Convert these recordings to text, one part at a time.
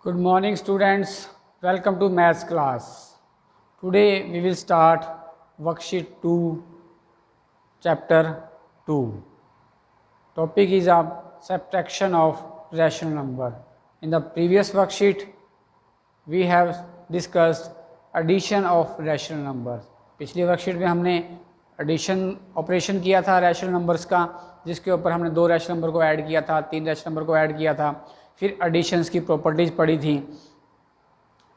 Good morning students, welcome to maths class. Today we will start worksheet 2, chapter 2. Topic is subtraction of rational number. In the previous worksheet we have discussed addition of rational numbers. पिछली worksheet में हमने addition operation किया था rational numbers का, जिसके ऊपर हमने 2 rational number को ऐड किया था, 3 रैशनल नंबर को ऐड किया था, फिर एडिशंस की प्रॉपर्टीज़ पढ़ी थी।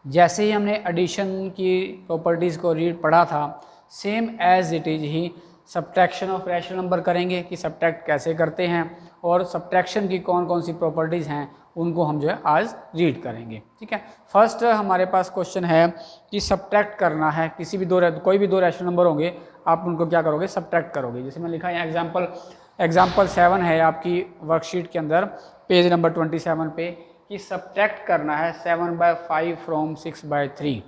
जैसे ही हमने एडिशन की प्रॉपर्टीज़ को पढ़ा था, सेम एज इट इज़ ही सब्ट्रैक्शन ऑफ रैशनल नंबर करेंगे कि सब्ट्रैक्ट कैसे करते हैं और सब्ट्रैक्शन की कौन कौन सी प्रॉपर्टीज़ हैं उनको हम जो है आज रीड करेंगे। ठीक है, फर्स्ट हमारे पास क्वेश्चन है कि सब्ट्रैक्ट करना है कोई भी दो रैशनल नंबर होंगे, आप उनको क्या करोगे, सब्ट्रैक्ट करोगे। जैसे मैं लिखा है एग्जाम्पल 7 है आपकी वर्कशीट के अंदर पेज नंबर 27 पे कि सब्ट्रैक्ट करना है 7/5 फ्रॉम 6/3।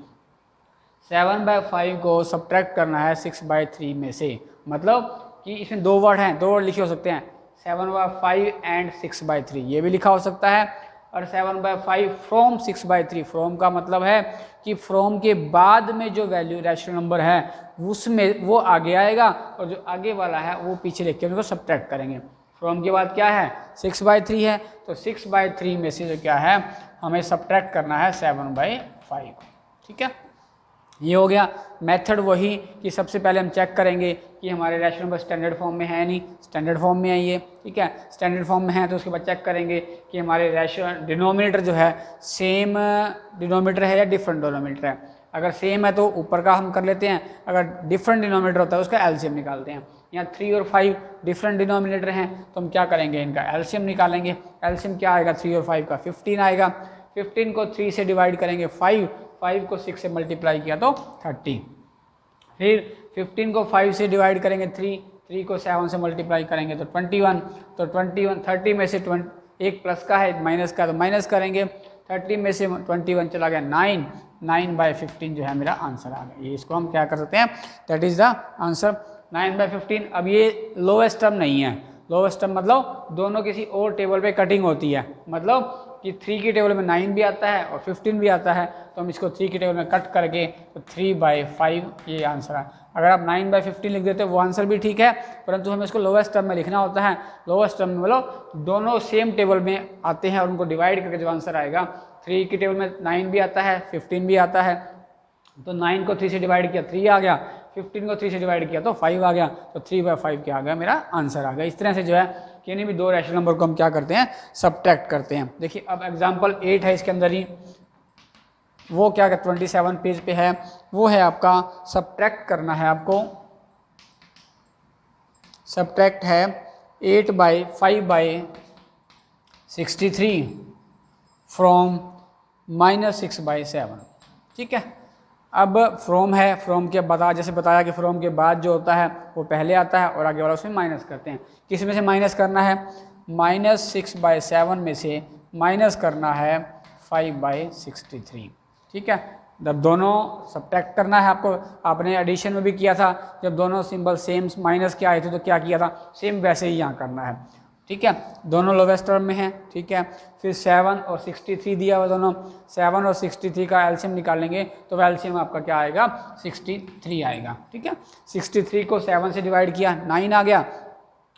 7/5 को सब्ट्रैक्ट करना है 6/3 में से, मतलब कि इसमें 2 वर्ड हैं, 2 वर्ड लिखे हो सकते हैं 7/5 एंड 6/3, ये भी लिखा हो सकता है। और 7/5 फ्रॉम 6/3, फ्रॉम का मतलब है कि फ्रॉम के बाद में जो वैल्यू रैशनल नंबर है उसमें वो आगे आएगा और जो आगे वाला है वो पीछे लिख के उनको सब्ट्रैक्ट करेंगे। फ्रॉम के बाद क्या है, 6/3 है, तो 6/3 में से जो क्या है हमें सब्ट्रैक्ट करना है 7/5। ठीक है, ये हो गया। मेथड वही कि सबसे पहले हम चेक करेंगे कि हमारे रैशनल नंबर स्टैंडर्ड फॉर्म में है, नहीं स्टैंडर्ड फॉर्म में है ये। ठीक है, स्टैंडर्ड फॉर्म में है तो उसके बाद चेक करेंगे कि हमारे रैशनल डिनोमिनेटर जो है सेम डिनोमिनेटर है या डिफरेंट डिनोमिनेटर है। अगर सेम है तो ऊपर का हम कर लेते हैं, अगर डिफरेंट डिनोमिनेटर होता है उसका एलसीएम निकालते हैं। यहाँ 3 और 5 डिफरेंट डिनोमिनेटर हैं तो हम क्या करेंगे, इनका एलसीएम निकालेंगे। एलसीएम क्या आएगा, 3 और 5 का 15 आएगा। 15 को 3 से डिवाइड करेंगे 5 को 6 से मल्टीप्लाई किया तो 30। फिर 15 को 5 से डिवाइड करेंगे 3 को 7 से मल्टीप्लाई करेंगे तो 21। तो 30 में से 1 प्लस का है, माइनस का, तो माइनस करेंगे। 30 में से 21 चला गया 9/15 जो है मेरा आंसर आ गया। ये इसको हम क्या कर सकते हैं, दैट इज़ द आंसर 9/15। अब ये लोवेस्ट टर्म नहीं है, लोवेस्ट टर्म मतलब दोनों किसी और टेबल पे कटिंग होती है, मतलब कि 3 की टेबल में 9 भी आता है और 15 भी आता है, तो हम इसको 3 की टेबल में कट करके तो 3/5 ये आंसर है। अगर आप 9/15 लिख देते हो वो आंसर भी ठीक है, परंतु हमें इसको लोवेस्ट टर्म में लिखना होता है। लोवेस्ट टर्म में मतलब दोनों सेम टेबल में आते हैं और उनको डिवाइड करके जो आंसर आएगा, 3 की टेबल में 9 भी आता है, 15 भी आता है, तो 9 को 3 से डिवाइड किया 3 आ गया, 15 को 3 से डिवाइड किया तो 5 आ गया, तो 3/5 क्या आ गया, मेरा आंसर आ गया। इस तरह से जो है किन्हीं भी 2 रैशनल नंबर को हम क्या करते हैं, सब्ट्रैक्ट करते हैं। देखिए अब एग्जांपल 8 है इसके अंदर ही, वो क्या 27 पेज पे है, वो है आपका सब्ट्रैक्ट करना है आपको, सब्ट्रैक्ट है 8/5/63 फ्रॉम -6/7। ठीक है, अब फ्रॉम है, फ्रॉम के बाद जैसे बताया कि फ्रॉम के बाद जो होता है वो पहले आता है और आगे वाला उसमें माइनस करते हैं। किस में से माइनस करना है, -6/7 में से माइनस करना है 5/63। ठीक है, जब दोनों सब्ट्रैक्ट करना है आपको, आपने एडिशन में भी किया था, जब दोनों सिंबल सेम माइनस के आए थे तो क्या किया था, सेम वैसे ही यहाँ करना है। ठीक है, दोनों लोवेस्ट टर्म में हैं। ठीक है, फिर 7 और 63 दिया हुआ, दोनों 7 और 63 का एलसीएम निकालेंगे तो एलसीएम आपका क्या आएगा, 63 आएगा। ठीक है, 63 को 7 से डिवाइड किया 9 आ गया,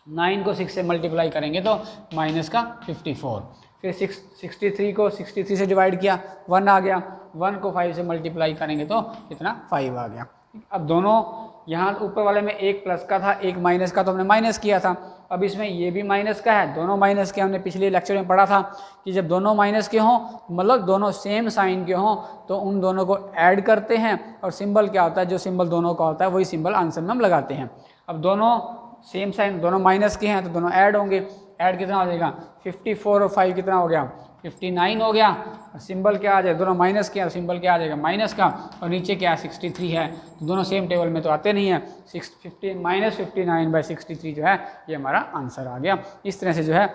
9 को 6 से मल्टीप्लाई करेंगे तो माइनस का 54। फिर 63 को 63 से डिवाइड किया 1 आ गया, 1 को 5 से मल्टीप्लाई करेंगे तो कितना, 5 आ गया। अब दोनों यहाँ ऊपर वाले में एक प्लस का था एक माइनस का, तो हमने माइनस किया था। अब इसमें ये भी माइनस का है, दोनों माइनस के, हमने पिछले लेक्चर में पढ़ा था कि जब दोनों माइनस के हों मतलब दोनों सेम साइन के हों तो उन दोनों को ऐड करते हैं और सिंबल क्या होता है, जो सिंबल दोनों का होता है वही सिंबल आंसर में हम लगाते हैं। अब दोनों सेम साइन, दोनों माइनस के हैं तो दोनों ऐड होंगे। ऐड कितना हो जाएगा, 54 और 5 कितना हो गया, 59 हो गया। और सिंबल क्या आ जाएगा, दोनों माइनस के हैं, सिंबल क्या आ जाएगा, माइनस का, और नीचे क्या है 63 है, तो दोनों सेम टेबल में तो आते नहीं है। -59/63 जो है ये हमारा आंसर आ गया। इस तरह से जो है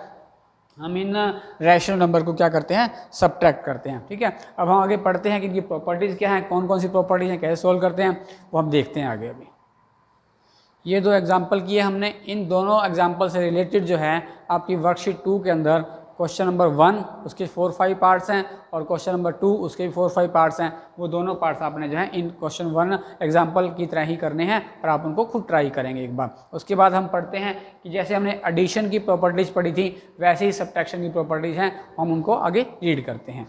हम इन रैशनल नंबर को क्या करते हैं, सब्ट्रैक्ट करते हैं। ठीक है, अब हम आगे पढ़ते हैं कि इनकी प्रॉपर्टीज़ क्या हैं, कौन कौन सी प्रॉपर्टीज़ हैं, कैसे सोल्व करते हैं, वो हम देखते हैं आगे। अभी ये 2 एग्जाम्पल किए हमने, इन दोनों एग्जाम्पल से रिलेटेड जो है आपकी वर्कशीट 2 के अंदर क्वेश्चन नंबर 1 उसके 4-5 पार्ट्स हैं और क्वेश्चन नंबर 2 उसके भी 4-5 पार्ट्स हैं। वो दोनों पार्ट्स आपने जो है इन क्वेश्चन 1 एग्जाम्पल की तरह ही करने हैं और आप उनको खुद ट्राई करेंगे एक बार। उसके बाद हम पढ़ते हैं कि जैसे हमने एडिशन की प्रॉपर्टीज़ पढ़ी थी वैसे ही सब्ट्रैक्शन की प्रॉपर्टीज़ हैं, हम उनको आगे रीड करते हैं।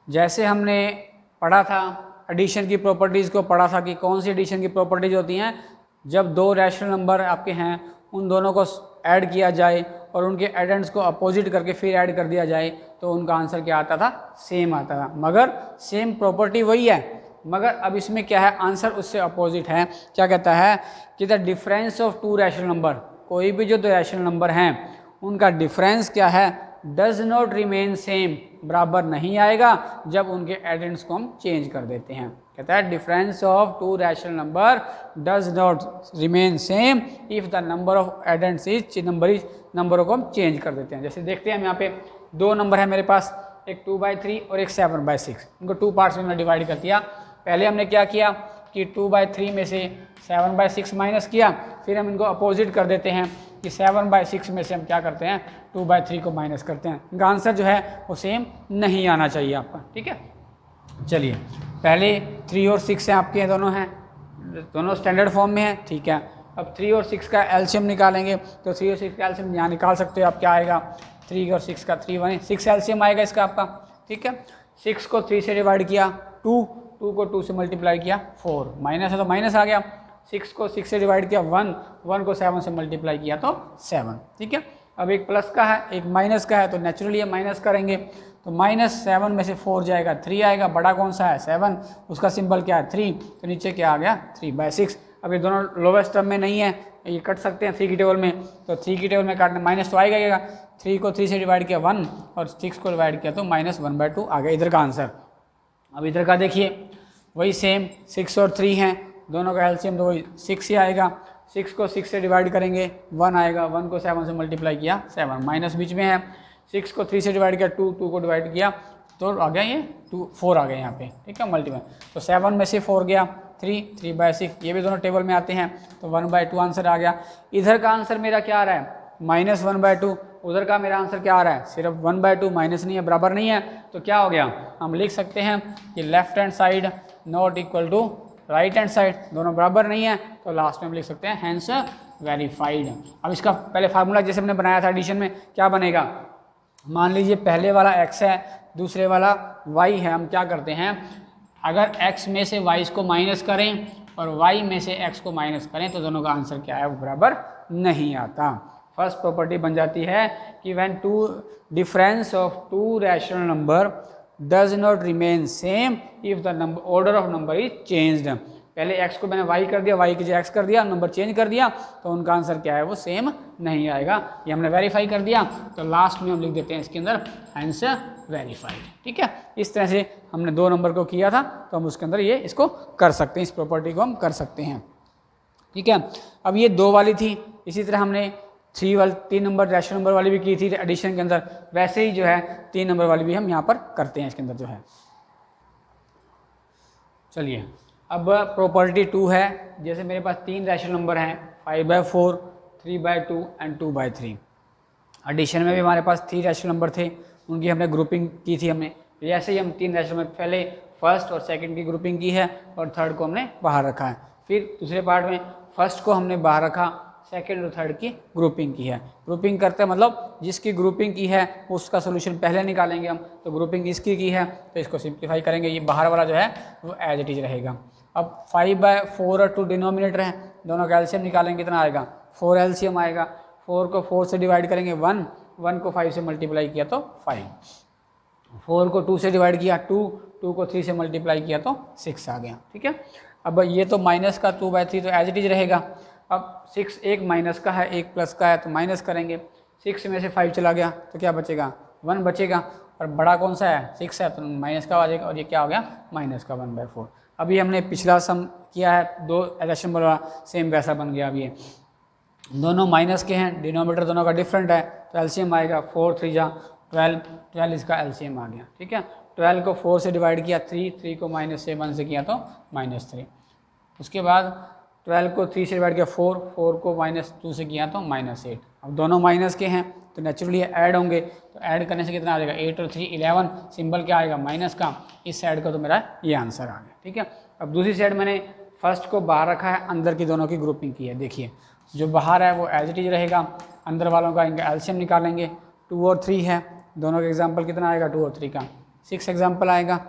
जैसे हमने पढ़ा था एडिशन की प्रॉपर्टीज़ को पढ़ा था कि कौन सी एडिशन की प्रॉपर्टीज़ होती हैं, जब दो रैशनल नंबर आपके हैं उन दोनों को ऐड किया जाए और उनके एडेंट्स को अपोजिट करके फिर ऐड कर दिया जाए तो उनका आंसर क्या आता था, सेम आता था। मगर सेम प्रॉपर्टी वही है, मगर अब इसमें क्या है, आंसर उससे अपोजिट है। क्या कहता है कि the difference of two rational number, कोई भी जो दो रैशनल नंबर हैं उनका डिफरेंस क्या है, डज नॉट रिमेन सेम, बराबर नहीं आएगा जब उनके एडेंट्स को हम चेंज कर देते हैं। कहता है difference of two rational number does not remain same if the number of addends is नंबरों को हम चेंज कर देते हैं। जैसे देखते हैं हम यहाँ पे दो नंबर है मेरे पास, एक 2/3 और एक 7/6, इनको टू पार्ट्स में मैंने डिवाइड कर दिया। पहले हमने क्या किया कि 2/3 में से 7/6 माइनस किया, फिर हम इनको अपोजिट कर देते हैं कि 7/6 में से हम क्या करते हैं 2/3 को माइनस करते हैं। इनका आंसर जो है वो सेम नहीं आना चाहिए आपका, ठीक है। चलिए पहले 3 और 6 हैं आपके, दोनों हैं, दोनों स्टैंडर्ड फॉर्म में हैं, ठीक है। अब 3 और 6 का एलसीएम निकालेंगे तो 3 और 6 का एलसीएम यहाँ निकाल सकते हो आप, क्या आएगा 3 और 6 का 3 1 6 एलसीएम आएगा इसका आपका, ठीक है। 6 को 3 से डिवाइड किया 2 को 2 से मल्टीप्लाई किया 4, माइनस है तो माइनस आ गया। 6 को 6 से डिवाइड किया 1 को 7 से मल्टीप्लाई किया तो 7, ठीक है। अब एक प्लस का है एक माइनस का है तो नेचुरली हम माइनस करेंगे, तो -7 में से 4 जाएगा 3 आएगा, बड़ा कौन सा है 7, उसका सिंबल क्या है 3, तो नीचे क्या आ गया 3/6। अब ये दोनों लोवेस्ट टर्म में नहीं है, ये कट सकते हैं 3 की टेबल में, तो 3 की टेबल में काटने माइनस तो आएगा, 3 को 3 से डिवाइड किया 1 और 6 को डिवाइड किया तो -1/2 आ गया इधर का आंसर। अब इधर का देखिए वही सेम 6 और 3 हैं, दोनों का एलसीएम तो वही 6 ही आएगा। 6 को 6 से डिवाइड करेंगे 1 आएगा, 1 को 7 से मल्टीप्लाई किया 7, माइनस बीच में है। 6 को 3 से डिवाइड किया 2 को डिवाइड किया तो आ गया ये 4 आ गया यहाँ पे, ठीक है, मल्टीप्लाई। तो 7 में से 4 गया 3/6, ये भी दोनों टेबल में आते हैं तो 1/2 आंसर आ गया। इधर का आंसर मेरा क्या आ रहा है -1/2, उधर का मेरा आंसर क्या आ रहा है सिर्फ 1/2, माइनस नहीं है, बराबर नहीं है, तो क्या हो गया, हम लिख सकते हैं कि left hand side not equal to right hand side, दोनों बराबर नहीं है, तो लास्ट में हम लिख सकते हैं हैंस वेरीफाइड। अब इसका पहले फार्मूला जैसे हमने बनाया था एडिशन में, क्या बनेगा, मान लीजिए पहले वाला x है दूसरे वाला y है, हम क्या करते हैं अगर x में से y को माइनस करें और y में से x को माइनस करें तो दोनों का आंसर क्या है, वो बराबर नहीं आता। फर्स्ट प्रॉपर्टी बन जाती है कि when two difference of two rational number does not remain same if the number order of number is changed. पहले x को मैंने y कर दिया, y की जगह x कर दिया, नंबर चेंज कर दिया, तो उनका आंसर क्या है, वो सेम नहीं आएगा। ये हमने वेरीफाई कर दिया, तो लास्ट में हम लिख देते हैं इसके अंदर आंसर वेरीफाइड, ठीक है। इस तरह से हमने 2 नंबर को किया था तो हम उसके अंदर ये इसको कर सकते हैं, इस प्रॉपर्टी को हम कर सकते हैं, ठीक है। अब ये 2 वाली थी, इसी तरह हमने 3 नंबर रैशनल नंबर वाली भी की थी एडिशन के अंदर, वैसे ही जो है 3 नंबर वाली भी हम यहाँ पर करते हैं इसके अंदर जो है। चलिए अब प्रॉपर्टी 2 है, जैसे मेरे पास 3 रैशनल नंबर हैं 5/4, 3/2 एंड 2/3। एडिशन में भी हमारे पास 3 रैशनल नंबर थे, उनकी हमने ग्रुपिंग की थी हमने, जैसे ही हम 3 रैशनल नंबर पहले फर्स्ट और सेकंड की ग्रुपिंग की है और थर्ड को हमने बाहर रखा है। फिर दूसरे पार्ट में फर्स्ट को हमने बाहर रखा, सेकेंड और थर्ड की ग्रुपिंग की है। ग्रुपिंग करते हैं मतलब जिसकी ग्रुपिंग की है उसका सोल्यूशन पहले निकालेंगे हम, तो ग्रुपिंग इसकी की है तो इसको सिंप्लीफाई करेंगे, ये बाहर वाला जो है वो एज इट इज रहेगा। अब 5/4 और 2 डिनोमिनेटर है, दोनों का एलसीएम निकालेंगे, कितना आएगा 4 एलसीएम आएगा। 4 को 4 से डिवाइड करेंगे 1, 1 को 5 से मल्टीप्लाई किया तो 5, 4 को 2 से डिवाइड किया 2, 2 को 3 से मल्टीप्लाई किया तो 6 आ गया। ठीक है, अब ये तो माइनस का 2/3 तो एज इट इज रहेगा। अब 6 एक माइनस का है एक प्लस का है तो माइनस करेंगे, 6 में से 5 चला गया तो क्या बचेगा 1 बचेगा, और बड़ा कौन सा है 6 है तो माइनस का आ जाएगा, और ये क्या हो गया माइनस का 1/4। अभी हमने पिछला सम किया है 2 एडिशन वाला, सेम वैसा बन गया। अब ये दोनों माइनस के हैं, डिनोमिनेटर दोनों का डिफरेंट है तो एलसीएम आएगा 4 3 जा 12, 12 इसका एलसीएम आ गया। ठीक है, 12 को 4 से डिवाइड किया 3, 3 को माइनस से 1 से किया तो -3, उसके बाद 12 को 3 से डिवाइड किया 4, 4 को -2 से किया तो -8। अब दोनों माइनस के हैं तो नेचुरली ऐड होंगे, तो ऐड करने से कितना आ जाएगा 8 और 3 11, सिंबल क्या आएगा माइनस का, इस साइड का तो मेरा ये आंसर आ गया। ठीक है, अब दूसरी साइड मैंने फर्स्ट को बाहर रखा है, अंदर की दोनों की ग्रुपिंग की है। देखिए जो बाहर है वो एज इट इज रहेगा, अंदर वालों का इनका एलसीएम निकालेंगे। 2 और 3 है, दोनों का एग्जाम्पल कितना आएगा 2 और 3 का 6 एग्जाम्पल आएगा।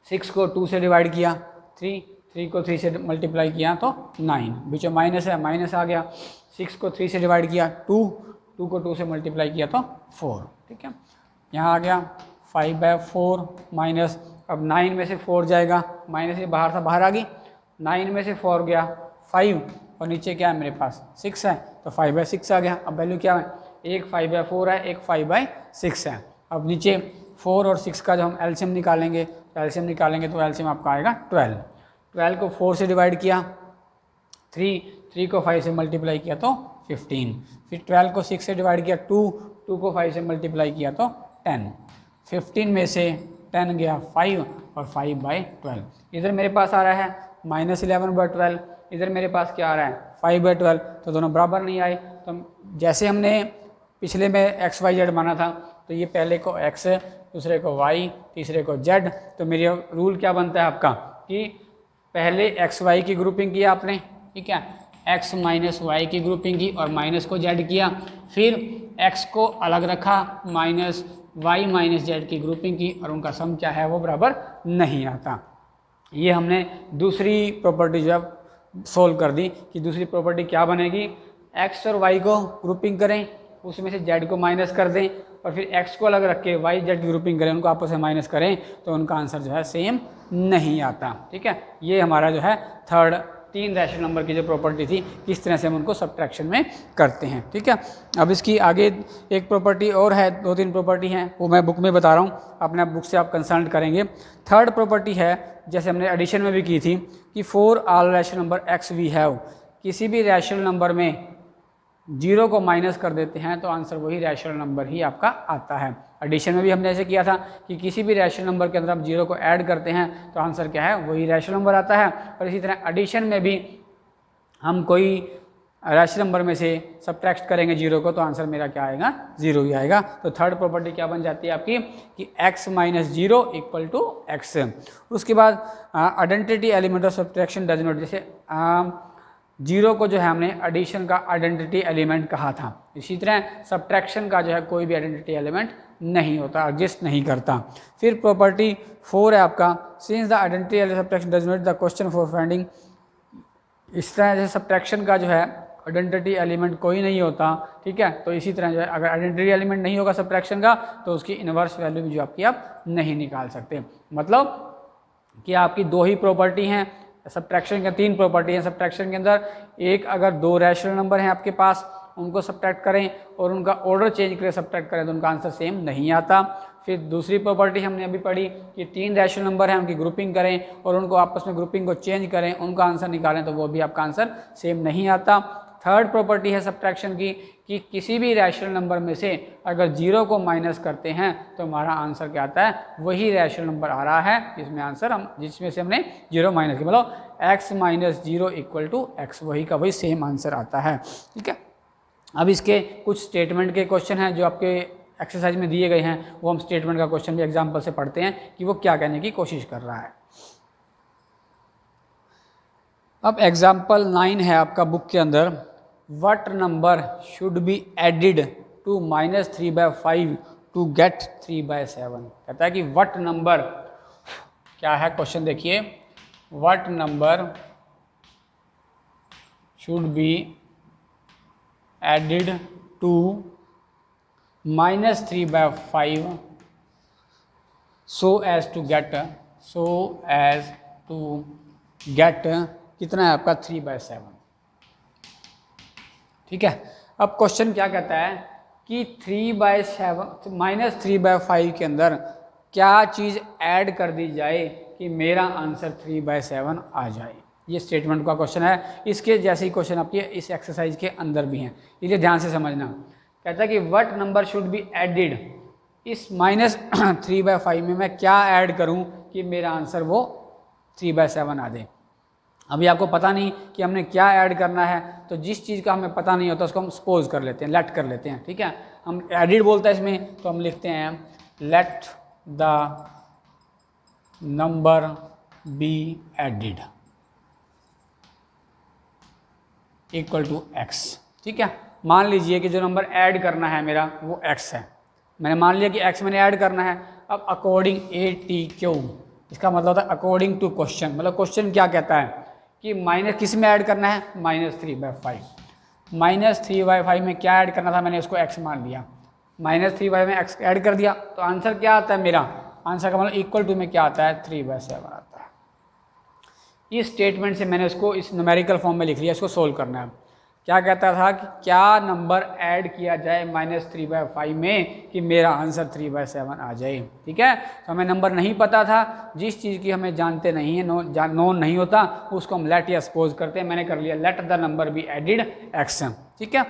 6 को 2 से डिवाइड किया 3, 3 को 3 से मल्टीप्लाई किया तो 9, बीच में माइनस है माइनस आ गया। 6 को 3 से डिवाइड किया 2, 2 को 2 से मल्टीप्लाई किया तो 4। ठीक है, यहाँ आ गया 5/4 माइनस, अब 9 में से 4 जाएगा, माइनस ये बाहर था बाहर आ गई, 9 में से 4 गया 5, और नीचे क्या है मेरे पास 6 है तो 5/6 आ गया। अब वैल्यू क्या है, एक 5/4 है एक 5/6 है। अब नीचे 4 और 6 का जो हम एलसीएम निकालेंगे तो एलसीएम आपका आएगा 12, 12 को 4 से डिवाइड किया 3, 3 को 5 से मल्टीप्लाई किया तो 15, फिर 12 को 6 से डिवाइड किया 2, 2 को 5 से मल्टीप्लाई किया तो 10, 15 में से 10 गया 5 और 5/12। इधर मेरे पास आ रहा है -11/12, इधर मेरे पास क्या आ रहा है 5/12, तो दोनों बराबर नहीं आए। तो जैसे हमने पिछले में XYZ माना था तो ये पहले को X, दूसरे को Y, तीसरे को Z, तो मेरी रूल क्या बनता है आपका कि पहले XY की ग्रुपिंग किया आपने, ठीक है, X - Y की ग्रुपिंग की और माइनस को Z किया, फिर X को अलग रखा -Y - Z की ग्रुपिंग की, और उनका सम क्या है वो बराबर नहीं आता। ये हमने दूसरी प्रॉपर्टी जो है सोल्व कर दी कि दूसरी प्रॉपर्टी क्या बनेगी, X और Y को ग्रुपिंग करें, उसमें से Z को माइनस कर दें, और फिर X को अलग रख के Y Z की ग्रुपिंग करें, उनको आपस में माइनस करें, तो उनका आंसर जो है सेम नहीं आता। ठीक है, ये हमारा जो है थर्ड 3 रैशनल नंबर की जो प्रॉपर्टी थी, किस तरह से हम उनको सब्ट्रैक्शन में करते हैं। ठीक है, अब इसकी आगे एक प्रॉपर्टी और है, 2-3 प्रॉपर्टी हैं, वो मैं बुक में बता रहा हूँ, अपने बुक से आप कंसल्ट करेंगे। थर्ड प्रॉपर्टी है, जैसे हमने एडिशन में भी की थी, कि for all rational number x we have, किसी भी रैशनल नंबर में 0 को माइनस कर देते हैं तो आंसर वही रैशनल नंबर ही आपका आता है। एडिशन में भी हमने ऐसे किया था कि किसी भी रैशनल नंबर के अंदर आप 0 को ऐड करते हैं तो आंसर क्या है वही रैशनल नंबर आता है। और इसी तरह एडिशन में भी हम कोई रैशनल नंबर में से सब्ट्रैक्ट करेंगे 0 को तो आंसर मेरा क्या आएगा 0 ही आएगा। तो थर्ड प्रॉपर्टी क्या बन जाती है आपकी कि x - 0 = x। उसके बाद identity element of subtraction does not, जैसे 0 को जो है हमने एडिशन का आइडेंटिटी एलिमेंट कहा था, इसी तरह सब्ट्रैक्शन का जो है कोई भी आइडेंटिटी एलिमेंट नहीं होता, एग्जिस्ट नहीं करता। फिर प्रॉपर्टी 4 है आपका, since the identity element subtraction does not the question for finding, इस तरह जैसे सब्ट्रैक्शन का जो है आइडेंटिटी एलिमेंट कोई नहीं होता, ठीक है, तो इसी तरह जो है अगर आइडेंटिटी एलिमेंट नहीं होगा सब्ट्रैक्शन का तो उसकी इनवर्स वैल्यू भी जो आपकी आप नहीं निकाल सकते। मतलब कि आपकी 2 ही प्रॉपर्टी हैं, सब्ट्रैक्शन के 3 प्रॉपर्टी हैं सब्ट्रैक्शन के अंदर। एक, अगर 2 रैशनल नंबर हैं आपके पास, उनको सब्ट्रैक्ट करें और उनका ऑर्डर चेंज करके सब्ट्रैक्ट करें तो उनका आंसर सेम नहीं आता। फिर दूसरी प्रॉपर्टी हमने अभी पढ़ी कि 3 रैशनल नंबर हैं, उनकी ग्रुपिंग करें और उनको आपस में ग्रुपिंग को चेंज करें, उनका आंसर निकालें तो वो भी आपका आंसर सेम नहीं आता। थर्ड प्रॉपर्टी है सब्ट्रैक्शन की कि किसी भी रैशनल नंबर में से अगर 0 को माइनस करते हैं तो हमारा आंसर क्या आता है, वही रैशनल नंबर आ रहा है जिसमें से हमने 0 माइनस किया, मतलब x - 0 = x, वही का वही सेम आंसर आता है। ठीक है, अब इसके कुछ स्टेटमेंट के क्वेश्चन हैं जो आपके एक्सरसाइज में दिए गए हैं, वो हम स्टेटमेंट का क्वेश्चन भी एग्जाम्पल से पढ़ते हैं कि वो क्या कहने की कोशिश कर रहा है। अब एग्जाम्पल 9 है आपका बुक के अंदर, what number should be added to -3/5 to get 3/7। कहता है कि व्हाट नंबर, क्या है क्वेश्चन देखिए, what number should be added to -3/5 so as to get कितना है आपका 3/7। ठीक है, अब क्वेश्चन क्या कहता है कि 3/5 के अंदर क्या चीज़ ऐड कर दी जाए कि मेरा आंसर 3/7 आ जाए। ये स्टेटमेंट का क्वेश्चन है। इसके जैसे ही क्वेश्चन आपके इस एक्सरसाइज के अंदर भी हैं, इसलिए ध्यान से समझना। कहता है कि what number should be added, इस -3/5 में मैं क्या ऐड करूं कि मेरा आंसर वो 3/7 आ जाए। अभी आपको पता नहीं कि हमने क्या ऐड करना है, तो जिस चीज़ का हमें पता नहीं होता उसको हम सपोज कर लेते हैं, लेट कर लेते हैं। ठीक है, हम एडिड बोलता है इसमें, तो हम लिखते हैं let the number be added equal to x. ठीक है, मान लीजिए कि जो नंबर ऐड करना है मेरा वो एक्स है। मैंने मान लिया कि एक्स मैंने ऐड करना है। अब अकॉर्डिंग ATQ, इसका मतलब होता है अकॉर्डिंग टू क्वेश्चन, मतलब क्वेश्चन क्या कहता है कि माइनस किस में ऐड करना है, -3/5। -3/5 में क्या ऐड करना था, मैंने उसको x मान लिया, -3/5 में x ऐड कर दिया, तो आंसर क्या आता है मेरा, आंसर का मतलब इक्वल टू में क्या आता है 3/7 आता है। इस स्टेटमेंट से मैंने उसको इस न्यूमेरिकल फॉर्म में लिख लिया, इसको सोल्व करना है। क्या कहता था कि क्या नंबर ऐड किया जाए -3/5 में कि मेरा आंसर 3/7 आ जाए। ठीक है, तो हमें नंबर नहीं पता था, जिस चीज़ की हमें जानते नहीं है, नोन नहीं होता, उसको हम लेट या सपोज करते हैं। मैंने कर लिया late the number be added x. ठीक है,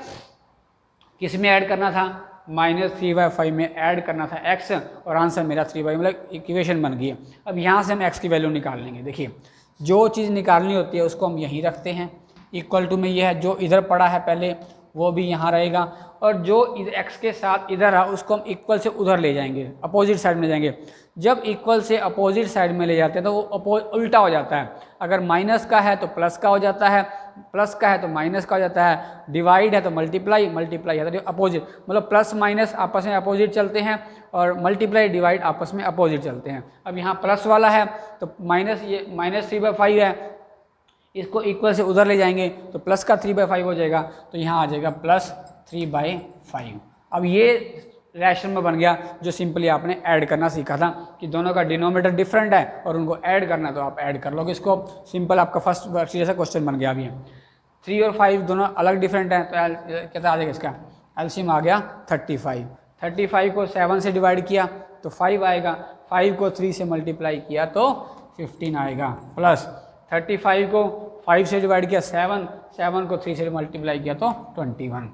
किस में ऐड करना था, -3/5 में ऐड करना था एक्स, और आंसर मेरा 3/5, मतलब इक्वेशन बन गई। अब यहाँ से हम एक्स की वैल्यू निकाल लेंगे। देखिए, जो चीज़ निकालनी होती है उसको हम यहीं रखते हैं, इक्वल टू में ये है, जो इधर पड़ा है पहले वो भी यहाँ रहेगा, और जो एक्स के साथ इधर है उसको हम इक्वल से उधर ले जाएंगे, अपोजिट साइड में जाएंगे। जब इक्वल से अपोजिट साइड में ले जाते हैं तो वो उल्टा हो जाता है। अगर माइनस का है तो प्लस का हो जाता है, प्लस का है तो माइनस का हो जाता है, डिवाइड है तो मल्टीप्लाई, मल्टीप्लाई है तो अपोजिट, मतलब प्लस माइनस आपस में अपोजिट चलते हैं, और मल्टीप्लाई डिवाइड आपस में अपोजिट चलते हैं। अब यहाँ प्लस वाला है तो माइनस, ये -3/5 है, इसको इक्वल से उधर ले जाएंगे तो प्लस का 3/5 हो जाएगा, तो यहाँ आ जाएगा +3/5। अब ये रैशनल में बन गया जो सिंपली आपने ऐड करना सीखा था कि दोनों का डिनोमिनेटर डिफरेंट है और उनको ऐड करना, तो आप ऐड कर लोगे इसको। सिंपल आपका फर्स्ट वर्कशीट जैसा क्वेश्चन बन गया। अभी 3 और 5 दोनों अलग डिफरेंट हैं, तो कितना आ जाएगा इसका एलसीएम आ गया 35। 35 को 7 से डिवाइड किया तो 5 आएगा, 5 को 3 से मल्टीप्लाई किया तो 15 आएगा, प्लस 35 को 5 से डिवाइड किया 7, 7 को 3 से मल्टीप्लाई किया तो 21।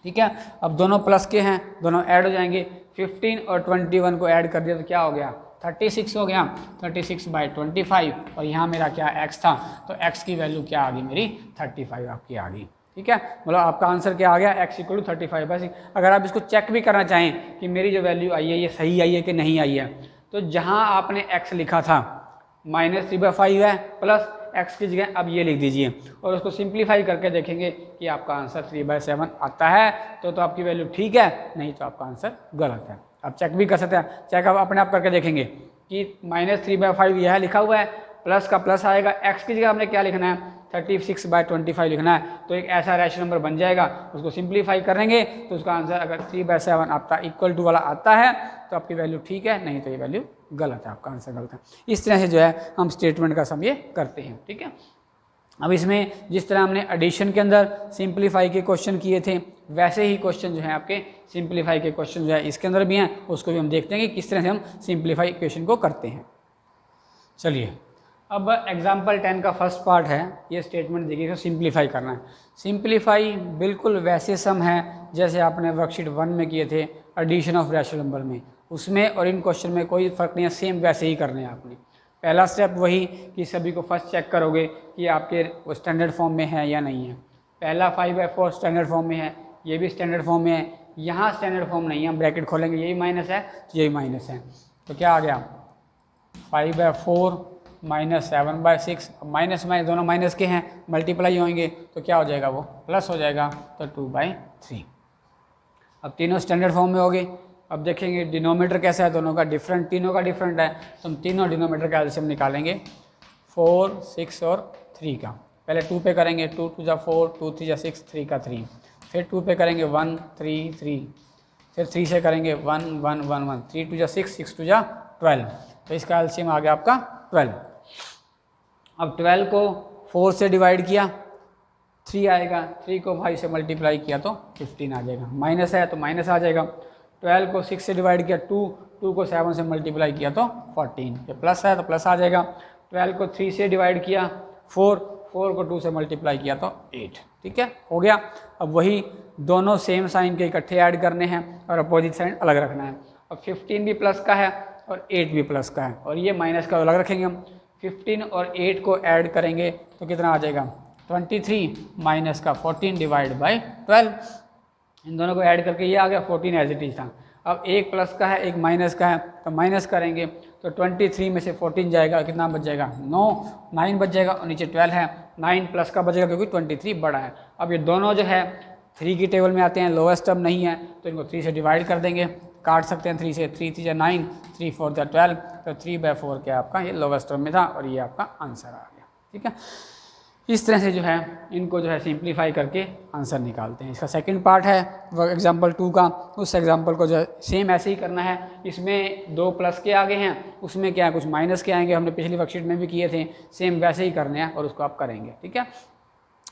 ठीक है, अब दोनों प्लस के हैं, दोनों ऐड हो जाएंगे। 15 और 21 को ऐड कर दिया तो क्या हो गया 36 हो गया, 36/25, और यहाँ मेरा क्या x था, तो x की वैल्यू क्या आ गई मेरी 35 आपकी आ गई। ठीक है, मतलब आपका आंसर क्या आ गया x = 35। बस अगर आप इसको चेक भी करना चाहें कि मेरी जो वैल्यू आई है ये सही आई है कि नहीं आई है, तो जहाँ आपने x लिखा था -3/5 है, प्लस x की जगह अब ये लिख दीजिए, और उसको सिंप्लीफाई करके देखेंगे कि आपका आंसर 3/7 आता है, तो आपकी वैल्यू ठीक है, नहीं तो आपका आंसर गलत है। आप चेक भी कर सकते हैं, चेक आप अपने आप करके देखेंगे कि -3/5 यह लिखा हुआ है, प्लस का प्लस आएगा, x की जगह हमने क्या लिखना है 36/25 लिखना है, तो एक ऐसा रैशनल नंबर बन जाएगा। उसको सिंप्लीफाई करेंगे तो उसका आंसर अगर 3/7 आपका इक्वल टू वाला आता है तो आपकी वैल्यू ठीक है, नहीं तो ये वैल्यू गलत है, आपका आंसर गलत है। इस तरह से जो है हम स्टेटमेंट का सम ये करते हैं। ठीक है, अब इसमें जिस तरह हमने एडिशन के अंदर सिंप्लीफाई के क्वेश्चन किए थे, वैसे ही क्वेश्चन जो है आपके सिंप्लीफाई के क्वेश्चन जो है इसके अंदर भी हैं, उसको भी हम देखते हैं कि किस तरह से हम सिंप्लीफाई क्वेश्चन को करते हैं। चलिए, अब एग्जाम्पल 10 का फर्स्ट पार्ट है, ये स्टेटमेंट देखिए, सिंप्लीफाई करना है। सिंप्लीफाई बिल्कुल वैसे सम है जैसे आपने वर्कशीट 1 में किए थे एडिशन ऑफ रैशनल नंबर में, उसमें और इन क्वेश्चन में कोई फ़र्क नहीं है, सेम वैसे ही करने हैं आपने। पहला स्टेप वही कि सभी को फर्स्ट चेक करोगे कि आपके वो स्टैंडर्ड फॉर्म में है या नहीं है। पहला 5/4 स्टैंडर्ड फॉर्म में है, ये भी स्टैंडर्ड फॉर्म में है, यहाँ स्टैंडर्ड फॉर्म नहीं है, हम ब्रैकेट खोलेंगे, यही माइनस है, यही माइनस है, तो क्या आ गया 5/4 -7/6, माइनस में दोनों माइनस के हैं, मल्टीप्लाई होंगे तो क्या हो जाएगा, वो प्लस हो जाएगा, तो 2/3। अब तीनों स्टैंडर्ड फॉर्म में हो गए। अब देखेंगे डिनोमीटर कैसा है, दोनों का डिफरेंट, तीनों का डिफरेंट है, तो हम तीनों डिनोमीटर का एलसीएम निकालेंगे 4, 6 और 3 का। पहले 2 पे करेंगे, 2 2 जा 4, 2 3 जा 6, 3 का 3, फिर 2 पे करेंगे 1 3 3, फिर 3 से करेंगे 1 1 1 1, 3 2 जा 6, 6 2 जा 12, तो इसका एलसीएम आ गया आपका 12। अब 12 को 4 से डिवाइड किया 3 आएगा, 3 को 5 से मल्टीप्लाई किया तो 15 आ जाएगा, माइनस है तो माइनस आ जाएगा। 12 को 6 से डिवाइड किया 2 को 7 से मल्टीप्लाई किया तो 14, ये प्लस है तो प्लस आ जाएगा। 12 को 3 से डिवाइड किया 4 को 2 से मल्टीप्लाई किया तो 8, ठीक है, हो गया। अब वही दोनों सेम साइन के इकट्ठे ऐड करने हैं और अपोजिट साइन अलग रखना है। अब 15 भी प्लस का है और 8 भी प्लस का है, और ये माइनस का अलग रखेंगे हम। 15 और 8 को ऐड करेंगे तो कितना आ जाएगा, 23 माइनस का 14 डिवाइड बाई 12, इन दोनों को ऐड करके ये आ गया 14 एज इट इज था। अब एक प्लस का है एक माइनस का है, तो माइनस करेंगे तो 23 में से 14 जाएगा, कितना बच जाएगा, 9 बच जाएगा, और नीचे 12 है, 9 प्लस का बचेगा क्योंकि 23 बड़ा है। अब ये दोनों जो है 3 की टेबल में आते हैं, लोएस्ट टर्म नहीं है, तो इनको 3 से डिवाइड कर देंगे, काट सकते हैं 3 से, 3 3 9, 3 4 12, तो 3/4 क्या आपका ये लोएस्ट टर्म में था, और ये आपका आंसर आ गया, ठीक है। इस तरह से जो है इनको जो है सिंप्लीफाई करके आंसर निकालते हैं। इसका सेकंड पार्ट है वो एग्जांपल 2 का, उस एग्जांपल को जो है सेम ऐसे ही करना है। इसमें 2 प्लस के आगे हैं, उसमें क्या है कुछ माइनस के आएंगे, हमने पिछली वर्कशीट में भी किए थे, सेम वैसे ही करने हैं और उसको आप करेंगे, ठीक है।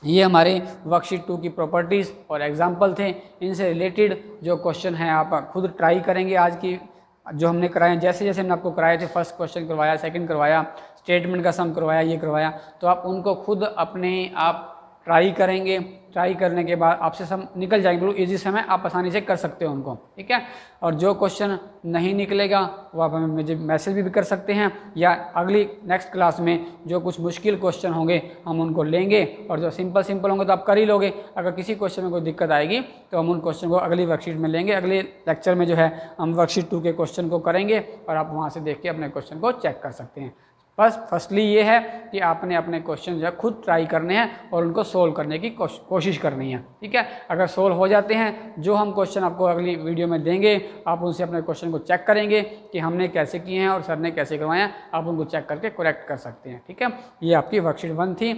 ये हमारे वर्कशीट 2 की प्रॉपर्टीज़ और एग्जाम्पल थे। इनसे रिलेटेड जो क्वेश्चन हैं आप खुद ट्राई करेंगे, आज की जो हमने कराए, जैसे जैसे हमने आपको कराए थे, फर्स्ट क्वेश्चन करवाया, सेकंड करवाया, स्टेटमेंट का सम करवाया, ये करवाया, तो आप उनको खुद अपने आप ट्राई करेंगे। ट्राई करने के बाद आपसे सम निकल जाएंगे, बिल्कुल ईजी सम है, आप आसानी से कर सकते हो उनको, ठीक है। और जो क्वेश्चन नहीं निकलेगा वो आप हमें मुझे मैसेज भी कर सकते हैं, या अगली नेक्स्ट क्लास में जो कुछ मुश्किल क्वेश्चन होंगे हम उनको लेंगे, और जो सिंपल होंगे तो आप कर ही लोगे। अगर किसी क्वेश्चन में कोई दिक्कत आएगी तो हम उन क्वेश्चन को अगली वर्कशीट में लेंगे। अगले लेक्चर में जो है हम वर्कशीट 2 के क्वेश्चन को करेंगे और आप वहाँ से देख के अपने क्वेश्चन को चेक कर सकते हैं। बस फर्स्टली ये है कि आपने अपने क्वेश्चन जो है खुद ट्राई करने हैं और उनको सोल्व करने की कोशिश करनी है, ठीक है। अगर सोल्व हो जाते हैं, जो हम क्वेश्चन आपको अगली वीडियो में देंगे, आप उनसे अपने क्वेश्चन को चेक करेंगे कि हमने कैसे किए हैं और सर ने कैसे करवाए हैं, आप उनको चेक करके करेक्ट कर सकते हैं, ठीक है। ये आपकी वर्कशीट 1 थी।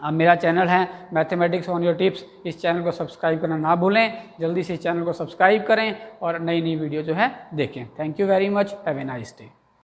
अब मेरा चैनल है मैथमेटिक्स ऑन योर टिप्स, इस चैनल को सब्सक्राइब करना ना भूलें, जल्दी से इस चैनल को सब्सक्राइब करें और नई वीडियो जो है देखें। Thank you very much, have a nice day.